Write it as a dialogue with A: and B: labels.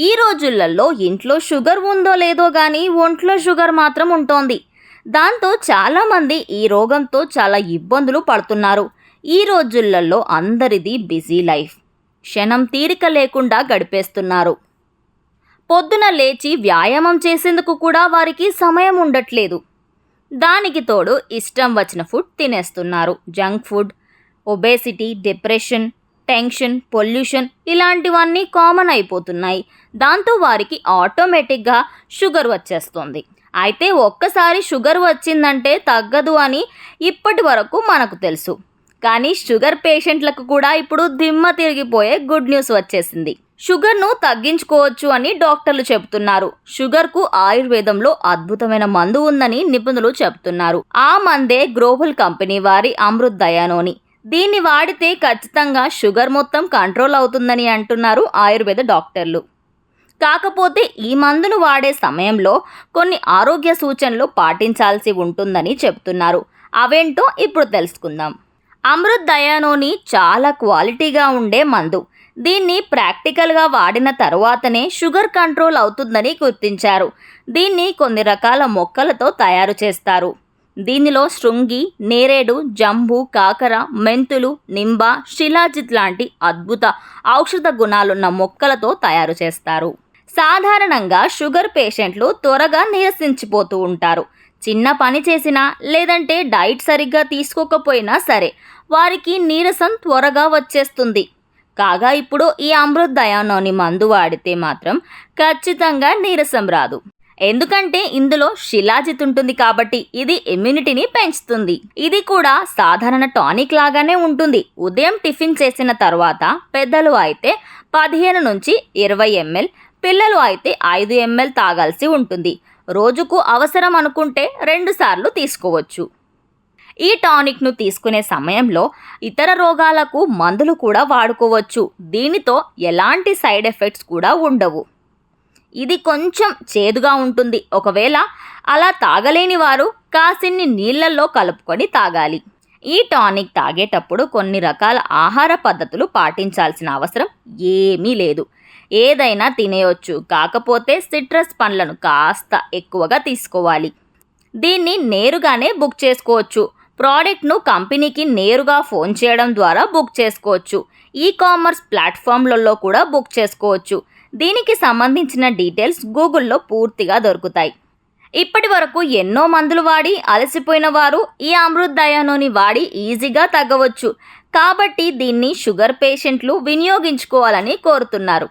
A: ఈ రోజులలో ఇంట్లో షుగర్ ఉందో లేదో కానీ ఒంట్లో షుగర్ మాత్రం ఉంటోంది. దాంతో చాలామంది ఈ రోగంతో చాలా ఇబ్బందులు పడుతున్నారు. ఈ రోజులలో అందరిది బిజీ లైఫ్. క్షణం తీరిక లేకుండా గడిపేస్తున్నారు. పొద్దున లేచి వ్యాయామం చేసేందుకు కూడా వారికి సమయం ఉండట్లేదు. దానికి తోడు ఇష్టం వచ్చిన ఫుడ్ తినేస్తున్నారు. Junk food, obesity, depression, tension, pollution ఇలాంటివన్నీ కామన్ అయిపోతున్నాయి. దాంతో వారికి ఆటోమేటిక్గా షుగర్ వచ్చేస్తుంది. అయితే ఒక్కసారి షుగర్ వచ్చిందంటే తగ్గదు అని ఇప్పటి వరకు మనకు తెలుసు. కానీ షుగర్ పేషెంట్లకు కూడా ఇప్పుడు దిమ్మ తిరిగిపోయే గుడ్ న్యూస్ వచ్చేసింది. షుగర్ను తగ్గించుకోవచ్చు అని డాక్టర్లు చెబుతున్నారు. షుగర్కు ఆయుర్వేదంలో అద్భుతమైన మందు ఉందని నిపుణులు చెబుతున్నారు. ఆ మందే గ్లోబల్ కంపెనీ వారి అమృత్ దయానోని. దీన్ని వాడితే ఖచ్చితంగా షుగర్ మొత్తం కంట్రోల్ అవుతుందని అంటున్నారు ఆయుర్వేద డాక్టర్లు. కాకపోతే ఈ మందును వాడే సమయంలో కొన్ని ఆరోగ్య సూచనలు పాటించాల్సి ఉంటుందని చెబుతున్నారు. అవేంటో ఇప్పుడు తెలుసుకుందాం. అమృత్ దయానోని చాలా క్వాలిటీగా ఉండే మందు. దీన్ని ప్రాక్టికల్గా వాడిన తర్వాతనే షుగర్ కంట్రోల్ అవుతుందని గుర్తించారు. దీన్ని కొన్ని రకాల మొక్కలతో తయారు చేస్తారు. దీనిలో శృంగి, నేరేడు, జంబు, కాకర, మెంతులు, నింబ, శిలాజిత్ లాంటి అద్భుత ఔషధ గుణాలున్న మొక్కలతో తయారు చేస్తారు. సాధారణంగా షుగర్ పేషెంట్లు త్వరగా నీరసించిపోతూ ఉంటారు. చిన్న పని చేసినా లేదంటే డైట్ సరిగ్గా తీసుకోకపోయినా సరే వారికి నీరసం త్వరగా వచ్చేస్తుంది. కాగా ఇప్పుడు ఈ అమృత్ దయానోని మందు వాడితే మాత్రం ఖచ్చితంగా నీరసం రాదు. ఎందుకంటే ఇందులో శిలాజిత్ ఉంటుంది కాబట్టి ఇది ఇమ్యూనిటీని పెంచుతుంది. ఇది కూడా సాధారణ టానిక్ లాగానే ఉంటుంది. ఉదయం టిఫిన్ చేసిన తర్వాత పెద్దలు అయితే 15 నుంచి 20 ml, పిల్లలు అయితే 5 ml తాగాల్సి ఉంటుంది. రోజుకు అవసరం అనుకుంటే 2 సార్లు తీసుకోవచ్చు. ఈ టానిక్ను తీసుకునే సమయంలో ఇతర రోగాలకు మందులు కూడా వాడుకోవచ్చు. దీనితో ఎలాంటి సైడ్ ఎఫెక్ట్స్ కూడా ఉండవు. ఇది కొంచెం చేదుగా ఉంటుంది. ఒకవేళ అలా తాగలేని వారు కాసిన్ని నీళ్ళల్లో కలుపుకొని తాగాలి. ఈ టానిక్ తాగేటప్పుడు కొన్ని రకాల ఆహార పద్ధతులు పాటించాల్సిన అవసరం ఏమీ లేదు. ఏదైనా తినేయొచ్చు. కాకపోతే సిట్రస్ పండ్లను కాస్త ఎక్కువగా తీసుకోవాలి. దీన్ని నేరుగానే బుక్ చేసుకోవచ్చు. ప్రోడక్ట్ను కంపెనీకి నేరుగా ఫోన్ చేయడం ద్వారా బుక్ చేసుకోవచ్చు. ఈ-కామర్స్ ప్లాట్ఫామ్లలో కూడా బుక్ చేసుకోవచ్చు. దీనికి సంబంధించిన డీటెయిల్స్ గూగుల్లో పూర్తిగా దొరుకుతాయి. ఇప్పటి వరకు ఎన్నో మందులు వాడి అలసిపోయిన వారు ఈ అమృత్ దయానోని వాడి ఈజీగా తగ్గవచ్చు. కాబట్టి దీన్ని షుగర్ పేషెంట్లు వినియోగించుకోవాలని కోరుతున్నారు.